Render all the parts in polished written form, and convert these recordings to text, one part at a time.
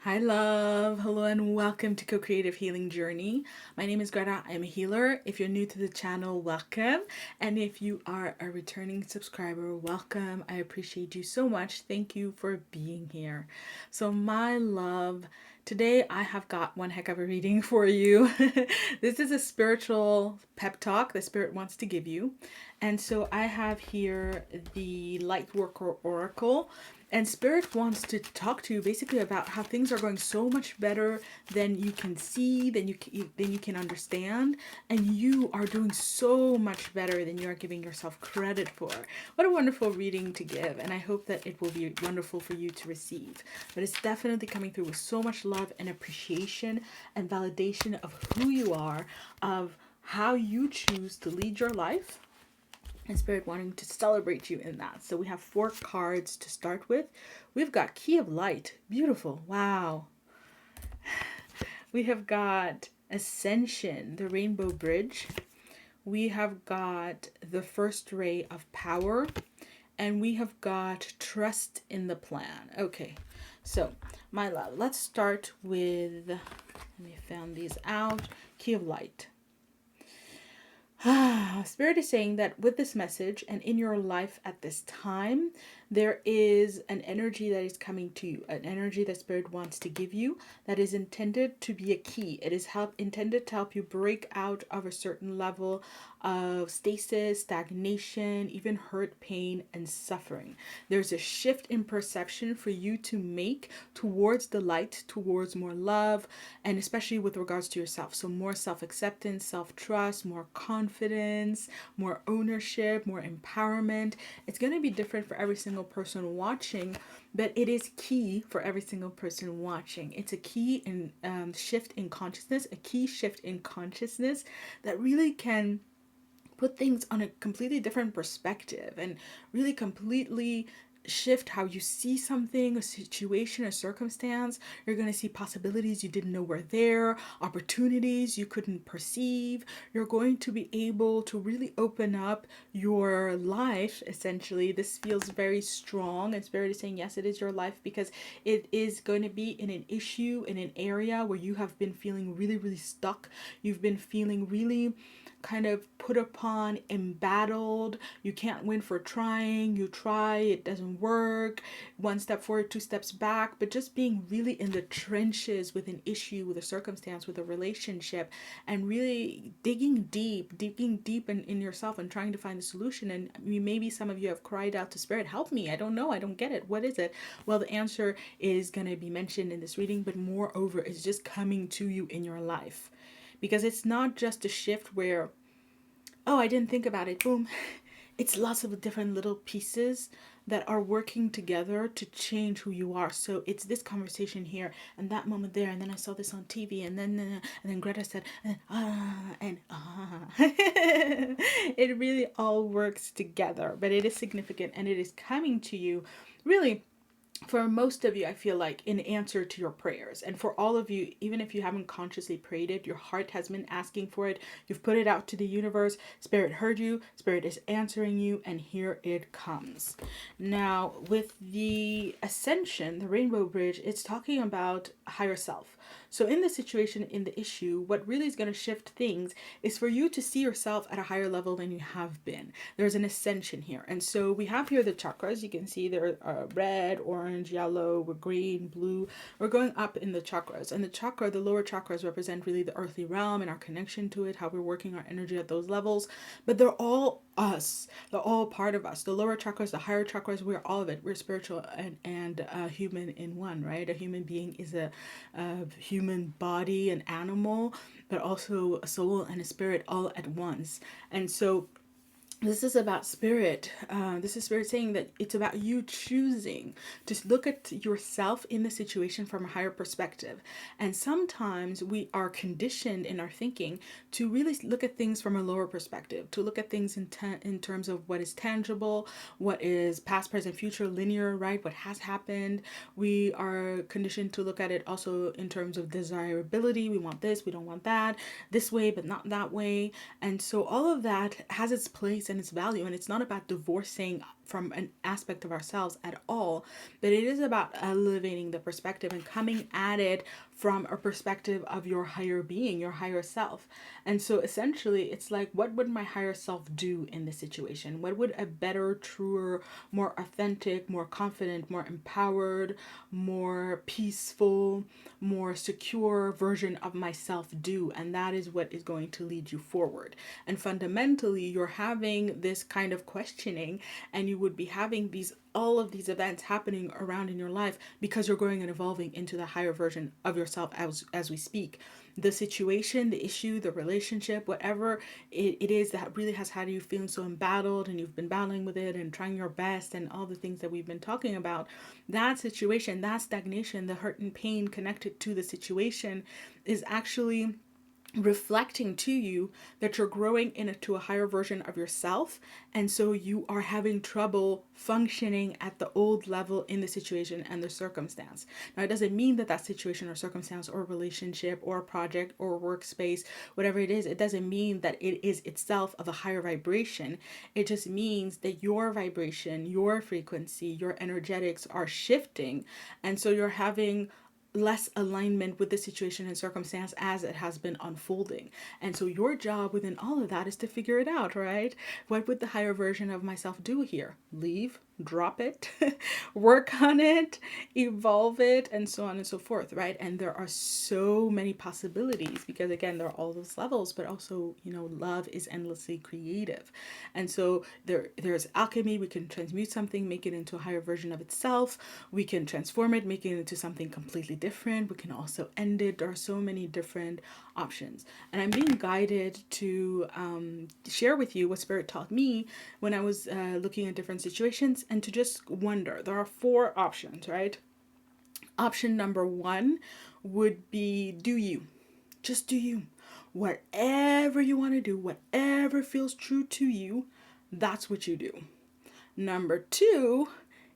Hi, love. Hello, and welcome to Co-Creative Healing Journey. My name is Greta. I'm a healer. If you're new to the channel, welcome. And if you are a returning subscriber, welcome. I appreciate you so much. Thank you for being here. So, my love, today I have got one heck of a reading for you. This is a spiritual pep talk that Spirit wants to give you. And so I have here the Lightworker Oracle. And Spirit wants to talk to you basically about how things are going so much better than you can see, than you can understand, and you are doing so much better than you are giving yourself credit for. What a wonderful reading to give, and I hope that it will be wonderful for you to receive. But it's definitely coming through with so much love and appreciation and validation of who you are, of how you choose to lead your life, and Spirit wanting to celebrate you in that. So we have 4 cards to start with. We've got Key of Light. Beautiful. Wow. We have got Ascension, the Rainbow Bridge. We have got the First Ray of Power. And we have got Trust in the Plan. Okay. So, my love, let's start with, let me find these out. Key of Light. Spirit is saying that with this message and in your life at this time, there is an energy that is coming to you, an energy that Spirit wants to give you that is intended to be a key. It is intended to help you break out of a certain level of stasis, stagnation, even hurt, pain, and suffering. There's a shift in perception for you to make towards the light, towards more love, and especially with regards to yourself. So more self-acceptance, self-trust, more confidence, more ownership, more empowerment. It's going to be different for every single person watching, but it is key for every single person watching. It's a key in shift in consciousness, a key shift in consciousness that really can put things on a completely different perspective and really completely shift how you see something, a situation, a circumstance. You're going to see possibilities you didn't know were there, opportunities you couldn't perceive. You're going to be able to really open up your life, essentially. This feels very strong. And Spirit is saying, yes, it is your life, because it is going to be in an issue, in an area where you have been feeling really, really stuck. You've been feeling really kind of put upon, embattled. You can't win for trying. You try, it doesn't work. 1 step forward, 2 steps back. But just being really in the trenches with an issue, with a circumstance, with a relationship, and really digging deep in yourself and trying to find a solution. And maybe some of you have cried out to Spirit, help me. I don't know. I don't get it. What is it? Well, the answer is going to be mentioned in this reading, but moreover, it's just coming to you in your life. Because it's not just a shift where, oh, I didn't think about it, boom. It's lots of different little pieces that are working together to change who you are. So it's this conversation here and that moment there, and then I saw this on TV, and then Greta said, it really all works together, but it is significant and it is coming to you really. For most of you, I feel like in answer to your prayers. And for all of you, even if you haven't consciously prayed it, your heart has been asking for it. You've put it out to the universe. Spirit heard you. Spirit is answering you. And here it comes. Now, with the ascension, the rainbow bridge, it's talking about higher self. So in the situation, in the issue, what really is going to shift things is for you to see yourself at a higher level than you have been. There's an ascension here. And so we have here the chakras. You can see there are red, orange, yellow, green, blue. We're going up in the chakras. And the lower chakras represent really the earthly realm and our connection to it, how we're working our energy at those levels. But they're all us. They're all part of us. The lower chakras, the higher chakras, we're all of it. We're spiritual and human in one, right? A human being is a human body, an animal, but also a soul and a spirit all at once. And so this is about Spirit. This is Spirit saying that it's about you choosing to look at yourself in the situation from a higher perspective. And sometimes we are conditioned in our thinking to really look at things from a lower perspective, to look at things in terms of what is tangible, what is past, present, future, linear, right? What has happened. We are conditioned to look at it also in terms of desirability. We want this, we don't want that, this way, but not that way. And so all of that has its place and its value, and it's not about divorcing from an aspect of ourselves at all, but it is about elevating the perspective and coming at it from a perspective of your higher being, your higher self. And so essentially it's like, what would my higher self do in this situation? What would a better, truer, more authentic, more confident, more empowered, more peaceful, more secure version of myself do? And that is what is going to lead you forward. And fundamentally, you're having this kind of questioning, and you would be having all of these events happening around in your life because you're growing and evolving into the higher version of yourself as we speak. The situation, the issue, the relationship, whatever it is that really has had you feeling so embattled, and you've been battling with it and trying your best and all the things that we've been talking about, that situation, that stagnation, the hurt and pain connected to the situation is actually reflecting to you that you're growing into a higher version of yourself, and so you are having trouble functioning at the old level in the situation and the circumstance. Now, it doesn't mean that situation or circumstance or relationship or project or workspace, whatever it is, it doesn't mean that it is itself of a higher vibration. It just means that your vibration, your frequency, your energetics are shifting, and so you're having less alignment with the situation and circumstance as it has been unfolding. And so your job within all of that is to figure it out, right? What would the higher version of myself do here? Leave? Drop it? Work on it? Evolve it? And so on and so forth, right? And there are so many possibilities because, again, there are all those levels, but also, love is endlessly creative. And so there's alchemy. We can transmute something, make it into a higher version of itself. We can transform it, make it into something completely different. We can also end it. There are so many different options. And I'm being guided to share with you what Spirit taught me when I was looking at different situations, and to just wonder. There are 4 options, right? Option number 1 would be do you. Just do you. Whatever you want to do, whatever feels true to you, that's what you do. Number 2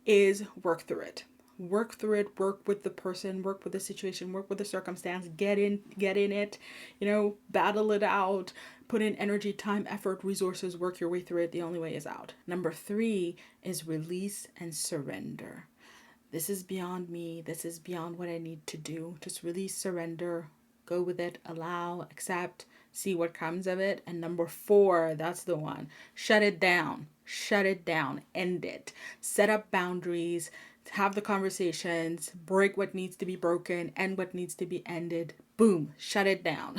is work through it. Work through it, work with the person, work with the situation, work with the circumstance, get in it, battle it out, put in energy, time, effort, resources, work your way through it. The only way is out. Number 3 is release and surrender. This is beyond me. This is beyond what I need to do. Just release, surrender, go with it, allow, accept, see what comes of it. And number 4, that's the one. Shut it down. Shut it down. End it. Set up boundaries. Have the conversations. Break what needs to be broken. End what needs to be ended. Boom. Shut it down.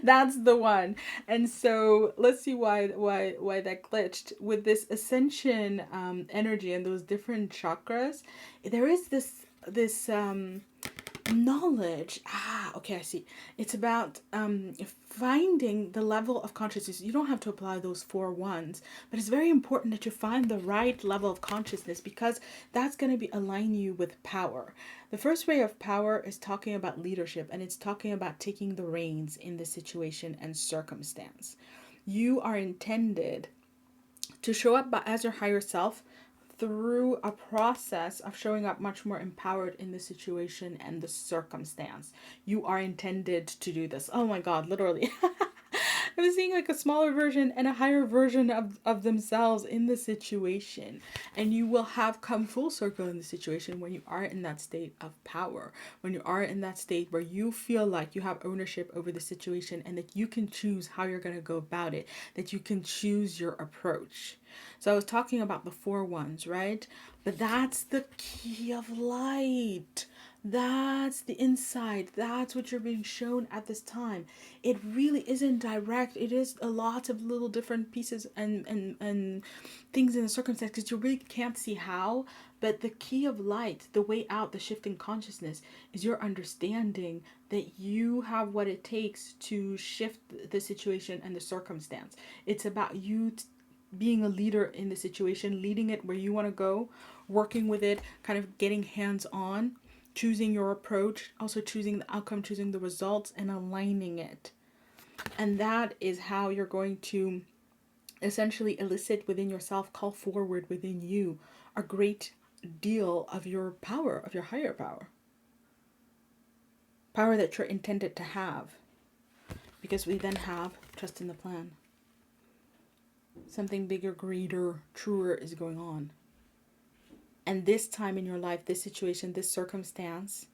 That's the one. And so let's see why that glitched. With this ascension energy and those different chakras, there is this knowledge. Okay, I see. It's about finding the level of consciousness. You don't have to apply those 4 ones, but it's very important that you find the right level of consciousness, because that's going to align you with power. The first way of power is talking about leadership, and it's talking about taking the reins in the situation and circumstance. You are intended to show up as your higher self through a process of showing up much more empowered in the situation and the circumstance. You are intended to do this. Oh my God, literally. I was seeing like a smaller version and a higher version of themselves in the situation. And you will have come full circle in the situation when you are in that state of power. When you are in that state where you feel like you have ownership over the situation, and that you can choose how you're going to go about it. That you can choose your approach. So I was talking about the 4 ones, right? But that's the key of light. That's the insight. That's what you're being shown at this time. It really isn't direct. It is a lot of little different pieces and things in the circumstance, because you really can't see how. But the key of light, the way out, the shift in consciousness, is your understanding that you have what it takes to shift the situation and the circumstance. It's about you being a leader in the situation, leading it where you want to go, working with it, kind of getting hands-on, choosing your approach, also choosing the outcome, choosing the results, and aligning it. And that is how you're going to essentially elicit within yourself, call forward within you a great deal of your power, of your higher power. Power that you're intended to have. Because we then have trust in the plan. Something bigger, greater, truer is going on. And this time in your life, this situation, this circumstance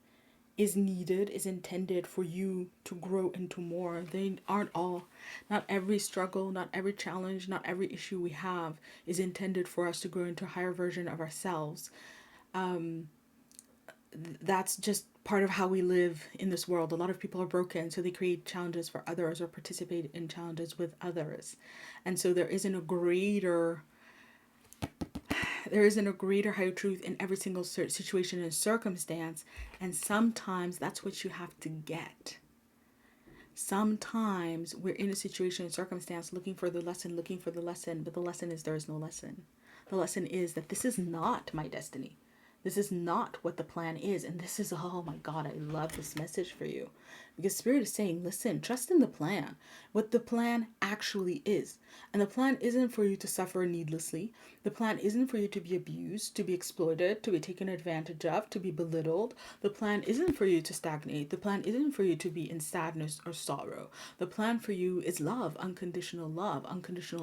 is needed, is intended for you to grow into more. They aren't all, not every struggle, not every challenge, not every issue we have is intended for us to grow into a higher version of ourselves. That's just part of how we live in this world. A lot of people are broken, so they create challenges for others or participate in challenges with others. And so there isn't a greater higher truth in every single situation and circumstance. And sometimes that's what you have to get. Sometimes we're in a situation and circumstance looking for the lesson, but the lesson is there is no lesson. The lesson is that this is not my destiny. This is not what the plan is. And this is, oh my God, I love this message for you. Because Spirit is saying, listen, trust in the plan, what the plan actually is. And the plan isn't for you to suffer needlessly. The plan isn't for you to be abused, to be exploited, to be taken advantage of, to be belittled. The plan isn't for you to stagnate. The plan isn't for you to be in sadness or sorrow. The plan for you is love, unconditional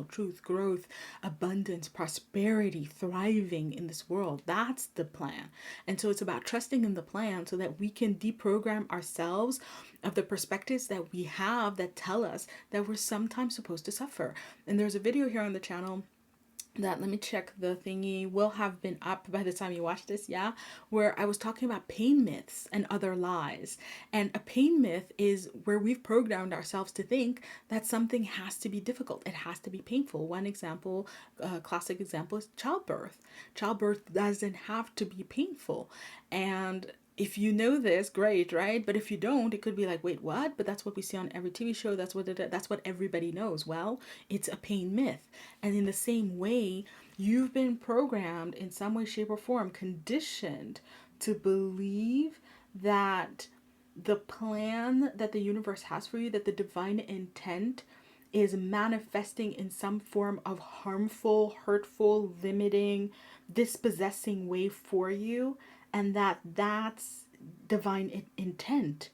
truth, growth, abundance, prosperity, thriving in this world. That's the plan. And so it's about trusting in the plan so that we can deprogram ourselves of the perspectives that we have that tell us that we're sometimes supposed to suffer. And there's a video here on the channel that, let me check, the thingy will have been up by the time you watch this, yeah, where I was talking about pain myths and other lies. And a pain myth is where we've programmed ourselves to think that something has to be difficult, it has to be painful. One example, classic example, is childbirth. Childbirth doesn't have to be painful. And if you know this, great, right? But if you don't, it could be like, wait, what? But that's what we see on every TV show. That's what everybody knows. Well, it's a pain myth. And in the same way, you've been programmed in some way, shape, or form, conditioned to believe that the plan that the universe has for you, that the divine intent is manifesting in some form of harmful, hurtful, limiting, dispossessing way for you, and that's divine intent.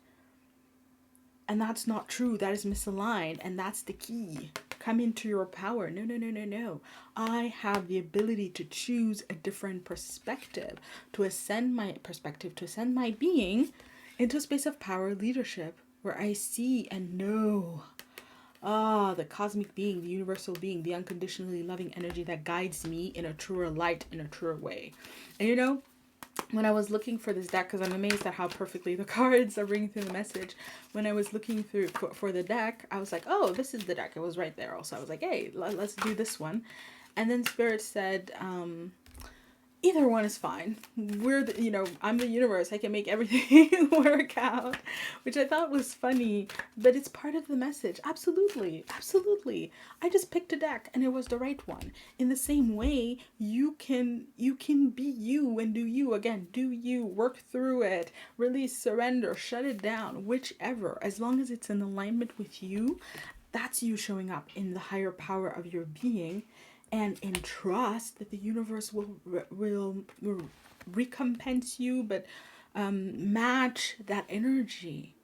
And that's not true. That is misaligned, and that's the key. Come into your power. No, no, no, no, no. I have the ability to choose a different perspective, to ascend my perspective, to ascend my being into a space of power, leadership, where I see and know the cosmic being, the universal being, the unconditionally loving energy that guides me in a truer light, in a truer way. And you know, when I was looking for this deck, because I'm amazed at how perfectly the cards are bringing through the message. When I was looking through for the deck, I was like, oh, this is the deck. It was right there also. I was like, hey, let's do this one. And then Spirit said, either one is fine. I'm the universe. I can make everything work out, which I thought was funny, but it's part of the message. Absolutely. Absolutely. I just picked a deck and it was the right one. In the same way, you can be you and do you. Again, do you, work through it, release, surrender, shut it down, whichever, as long as it's in alignment with you. That's you showing up in the higher power of your being, and in trust that the universe will recompense you, but match that energy,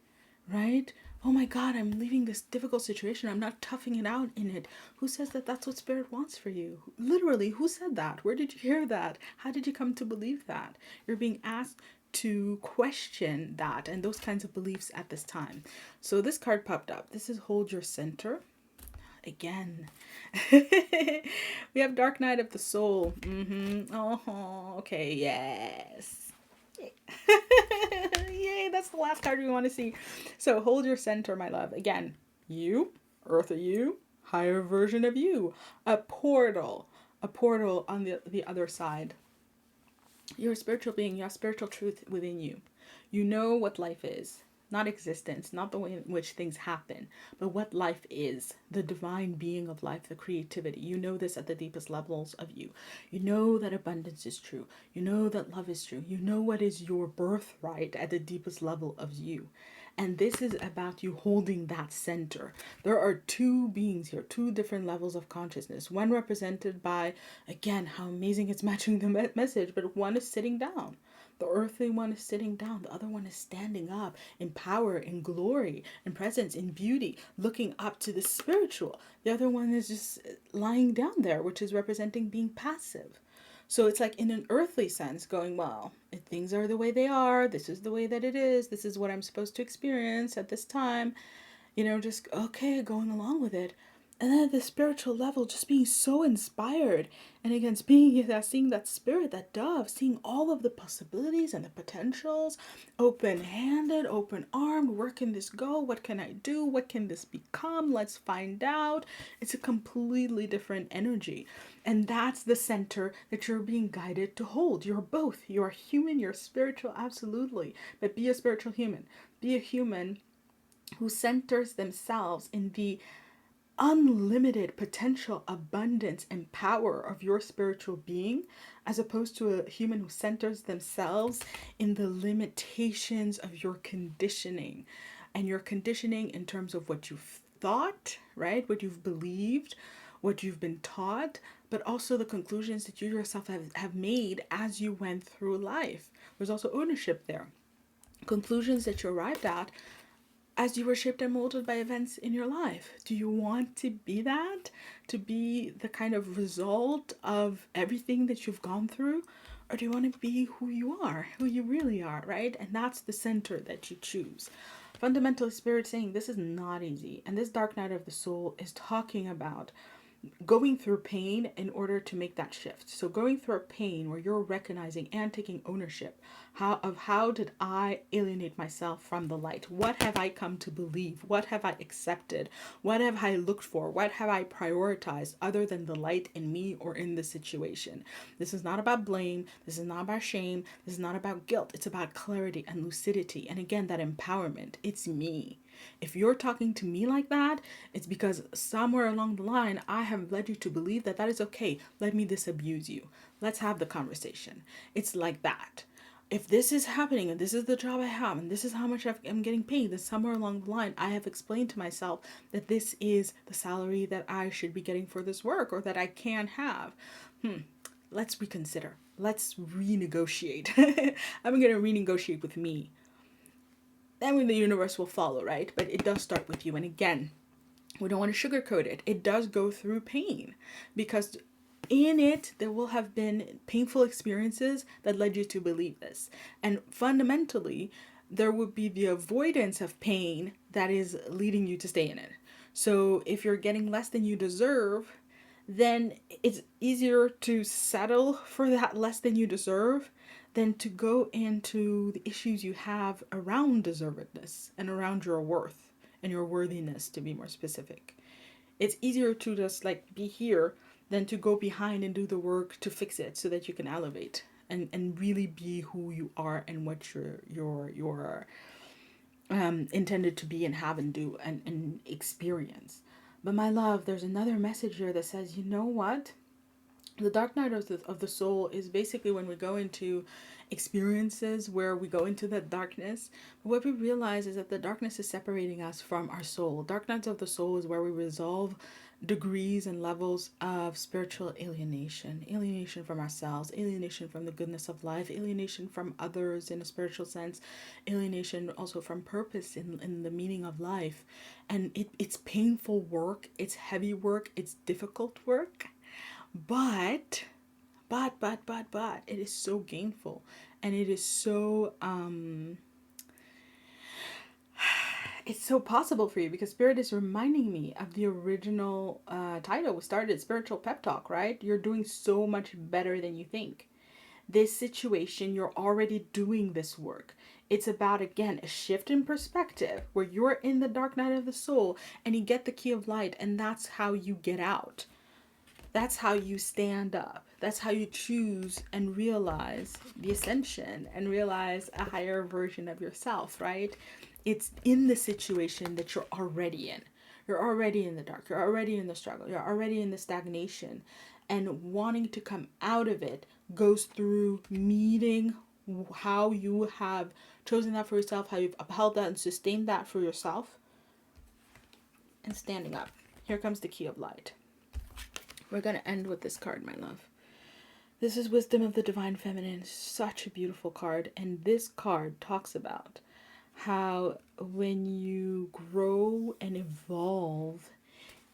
right? Oh my God, I'm leaving this difficult situation. I'm not toughing it out in it. Who says that that's what Spirit wants for you? Literally, who said that? Where did you hear that? How did you come to believe that? You're being asked to question that and those kinds of beliefs at this time. So this card popped up. This is Hold Your Center. Again, we have Dark Night of the Soul. Oh, okay, yes. Yay, that's the last card we want to see. So hold your center, my love. Again, you, Earth of you, higher version of you. A portal on the other side. You're a spiritual being. You have spiritual truth within you. You know what life is. Not existence, not the way in which things happen, but what life is, the divine being of life, the creativity. You know this at the deepest levels of you. You know that abundance is true. You know that love is true. You know what is your birthright at the deepest level of you. And this is about you holding that center. There are two beings here, two different levels of consciousness. One represented by, again, how amazing it's matching the message, but one is sitting down. The earthly one is sitting down. The other one is standing up in power, in glory, in presence, in beauty, looking up to the spiritual. The other one is just lying down there, which is representing being passive. So it's like in an earthly sense going, well, if things are the way they are, this is the way that it is, this is what I'm supposed to experience at this time, just okay, going along with it. And then at the spiritual level, just being so inspired. And again, seeing that spirit, that dove, seeing all of the possibilities and the potentials, open-handed, open-armed, where can this go? What can I do? What can this become? Let's find out. It's a completely different energy. And that's the center that you're being guided to hold. You're both. You're human, you're spiritual, absolutely. But be a spiritual human. Be a human who centers themselves in the unlimited potential, abundance, and power of your spiritual being, as opposed to a human who centers themselves in the limitations of your conditioning. And your conditioning in terms of what you've thought, right? What you've believed, what you've been taught, but also the conclusions that you yourself have made as you went through life. There's also ownership there. Conclusions that you arrived at as you were shaped and molded by events in your life. Do you want to be that? To be the kind of result of everything that you've gone through? Or do you want to be who you are, who you really are, right? And that's the center that you choose. Fundamentally, Spirit saying this is not easy. And this dark night of the soul is talking about going through pain in order to make that shift. So going through a pain where you're recognizing and taking ownership how did I alienate myself from the light? What have I come to believe? What have I accepted? What have I looked for? What have I prioritized other than the light in me or in the situation? This is not about blame. This is not about shame. This is not about guilt. It's about clarity and lucidity. And again, that empowerment. It's me. If you're talking to me like that, it's because somewhere along the line, I have led you to believe that that is okay. Let me disabuse you. Let's have the conversation. It's like that. If this is happening and this is the job I have and this is how much I'm getting paid, then somewhere along the line, I have explained to myself that this is the salary that I should be getting for this work or that I can have. Let's reconsider. Let's renegotiate. I'm going to renegotiate with me. Then when the universe will follow, right? But it does start with you. And again, we don't want to sugarcoat it. It does go through pain because in it, there will have been painful experiences that led you to believe this. And fundamentally, there would be the avoidance of pain that is leading you to stay in it. So if you're getting less than you deserve, then it's easier to settle for that less than you deserve than to go into the issues you have around deservedness and around your worth and your worthiness, to be more specific. It's easier to just be here than to go behind and do the work to fix it so that you can elevate and really be who you are and what you're intended to be and have and do and experience. But my love, there's another message here that says, you know what? The dark night of the soul is basically when we go into experiences where we go into that darkness. But what we realize is that the darkness is separating us from our soul. Dark nights of the soul is where we resolve degrees and levels of spiritual alienation from ourselves, alienation from the goodness of life, alienation from others in a spiritual sense, alienation also from purpose in the meaning of life. And it's painful work, it's heavy work, it's difficult work. But it is so gainful, and it is so it's so possible for you because Spirit is reminding me of the original title we started, Spiritual Pep Talk, right? You're doing so much better than you think. This situation, you're already doing this work. It's about, again, a shift in perspective where you're in the dark night of the soul and you get the key of light, and that's how you get out. That's how you stand up. That's how you choose and realize the ascension and realize a higher version of yourself, right? It's in the situation that you're already in. You're already in the dark. You're already in the struggle. You're already in the stagnation. And wanting to come out of it goes through meeting how you have chosen that for yourself, how you've upheld that and sustained that for yourself, and standing up. Here comes the key of light. We're going to end with this card, my love. This is Wisdom of the Divine Feminine. Such a beautiful card. And this card talks about how when you grow and evolve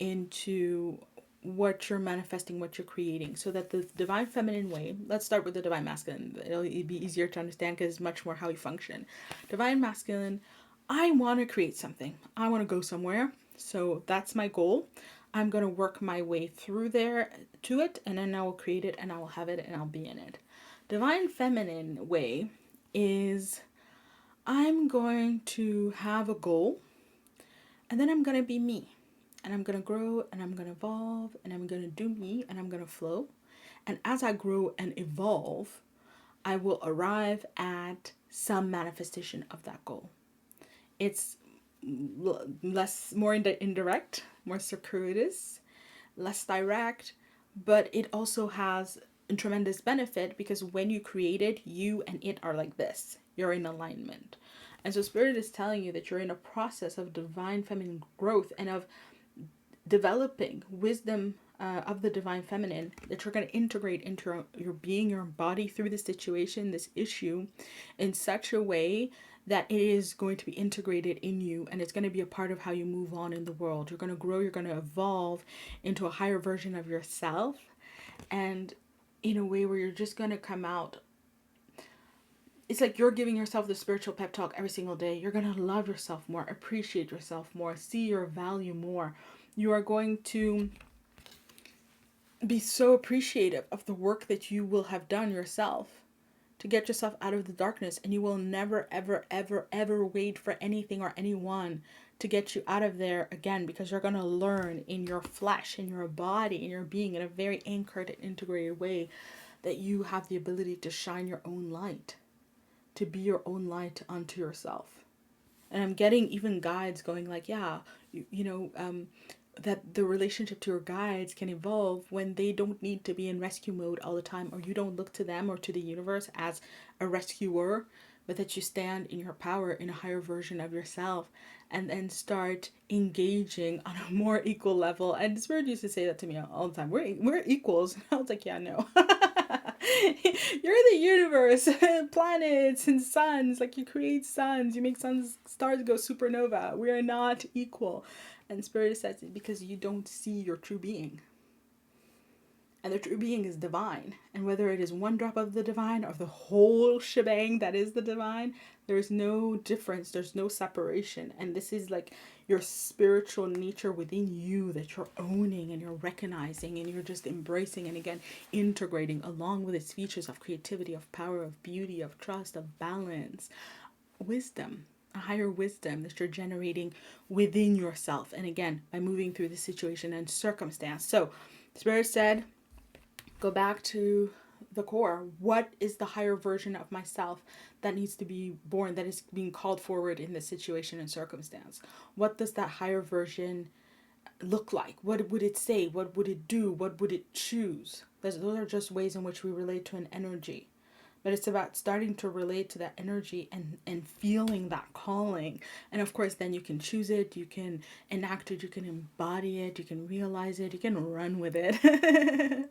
into what you're manifesting, what you're creating, so that the divine feminine way, let's start with the divine masculine. It'll be easier to understand because it's much more how we function. Divine masculine, I want to create something. I want to go somewhere. So that's my goal. I'm going to work my way through there to it, and then I will create it, and I will have it, and I'll be in it. Divine feminine way is I'm going to have a goal, and then I'm going to be me. And I'm going to grow, and I'm going to evolve, and I'm going to do me, and I'm going to flow. And as I grow and evolve, I will arrive at some manifestation of that goal. It's more indirect, more circuitous, less direct, but it also has a tremendous benefit because when you create it, you and it are like this. You're in alignment. And so Spirit is telling you that you're in a process of divine feminine growth and of developing wisdom of the divine feminine that you're going to integrate into your being, your body through this situation, this issue, in such a way that it is going to be integrated in you and it's going to be a part of how you move on in the world. You're going to grow, you're going to evolve into a higher version of yourself, and in a way where you're just going to come out. It's like you're giving yourself the spiritual pep talk every single day. You're going to love yourself more, appreciate yourself more, see your value more. You are going to be so appreciative of the work that you will have done yourself to get yourself out of the darkness, and you will never, ever, ever, ever wait for anything or anyone to get you out of there again, because you're going to learn in your flesh, in your body, in your being, in a very anchored and integrated way, that you have the ability to shine your own light, to be your own light unto yourself. And I'm getting even guides going like, yeah, that the relationship to your guides can evolve when they don't need to be in rescue mode all the time, or you don't look to them or to the universe as a rescuer, but that you stand in your power in a higher version of yourself and then start engaging on a more equal level. And Spirit used to say that to me all the time. We're equals. And I was like, yeah, no. You're the universe, planets and suns. Like, you create suns, you make stars go supernova. We are not equal. And Spirit says it because you don't see your true being. And the true being is divine. And whether it is one drop of the divine or the whole shebang that is the divine, there's no difference. There's no separation. And this is like your spiritual nature within you that you're owning and you're recognizing and you're just embracing and again integrating along with its features of creativity, of power, of beauty, of trust, of balance, wisdom. A higher wisdom that you're generating within yourself. And again, by moving through the situation and circumstance. So Spirit said, go back to the core. What is the higher version of myself that needs to be born, that is being called forward in this situation and circumstance? What does that higher version look like? What would it say? What would it do? What would it choose? Those are just ways in which we relate to an energy. But it's about starting to relate to that energy and feeling that calling. And of course, then you can choose it, you can enact it, you can embody it, you can realize it, you can run with it.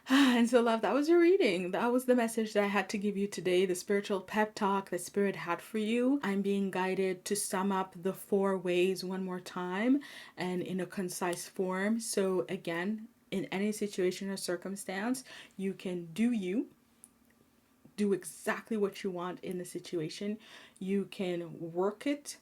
And so, love, that was your reading. That was the message that I had to give you today, the spiritual pep talk that Spirit had for you. I'm being guided to sum up the 4 ways one more time and in a concise form. So again, in any situation or circumstance, you can do exactly what you want in the situation. You can work it,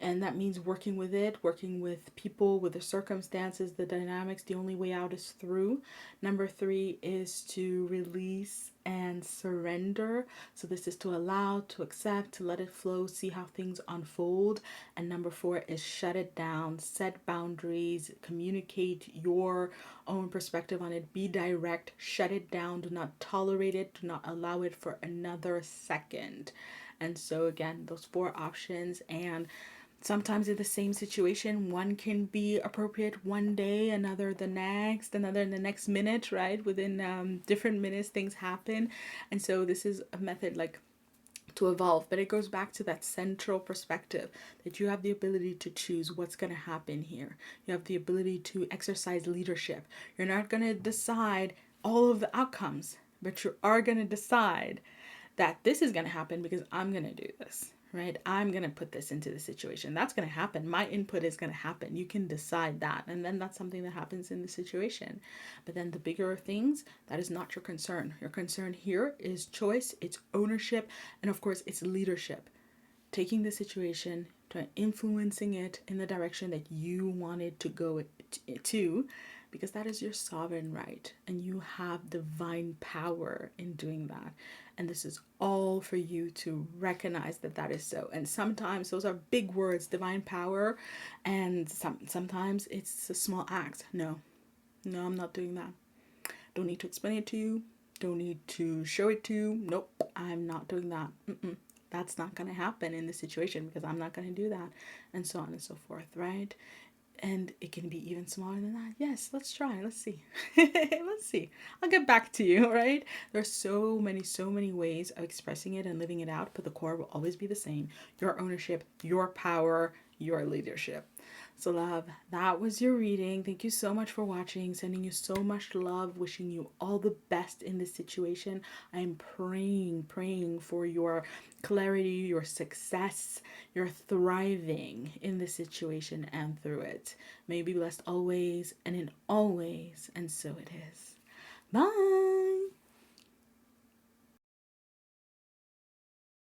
and that means working with it, working with people, with the circumstances, the dynamics. The only way out is through. Number 3 is to release and surrender. So this is to allow, to accept, to let it flow, see how things unfold. And number 4 is shut it down, set boundaries, communicate your own perspective on it, be direct, shut it down, do not tolerate it, do not allow it for another second. And so again, those 4 options. And sometimes in the same situation, one can be appropriate one day, another the next, another in the next minute, right? Within different minutes, things happen. And so this is a method like to evolve, but it goes back to that central perspective that you have the ability to choose what's going to happen here. You have the ability to exercise leadership. You're not going to decide all of the outcomes, but you are going to decide that this is going to happen because I'm going to do this, right? I'm going to put this into the situation. That's going to happen. My input is going to happen. You can decide that. And then that's something that happens in the situation. But then the bigger things, that is not your concern. Your concern here is choice, it's ownership, and of course, it's leadership. Taking the situation to influencing it in the direction that you wanted to go to, because that is your sovereign right and you have divine power in doing that. And this is all for you to recognize that that is so. And sometimes those are big words, divine power, and sometimes it's a small act. No, I'm not doing that. Don't need to explain it to you. Don't need to show it to you. Nope, I'm not doing that. That's not going to happen in this situation because I'm not going to do that, and so on and so forth, right? And it can be even smaller than that. Yes, let's try. Let's see. Let's see. I'll get back to you, right? There's so many ways of expressing it and living it out, but the core will always be the same. Your ownership, your power, your leadership. So love, that was your reading. Thank you so much for watching. Sending you so much love. Wishing you all the best in this situation. I am praying for your clarity, your success, your thriving in this situation and through it. May you be blessed always and in all ways. And so it is. Bye.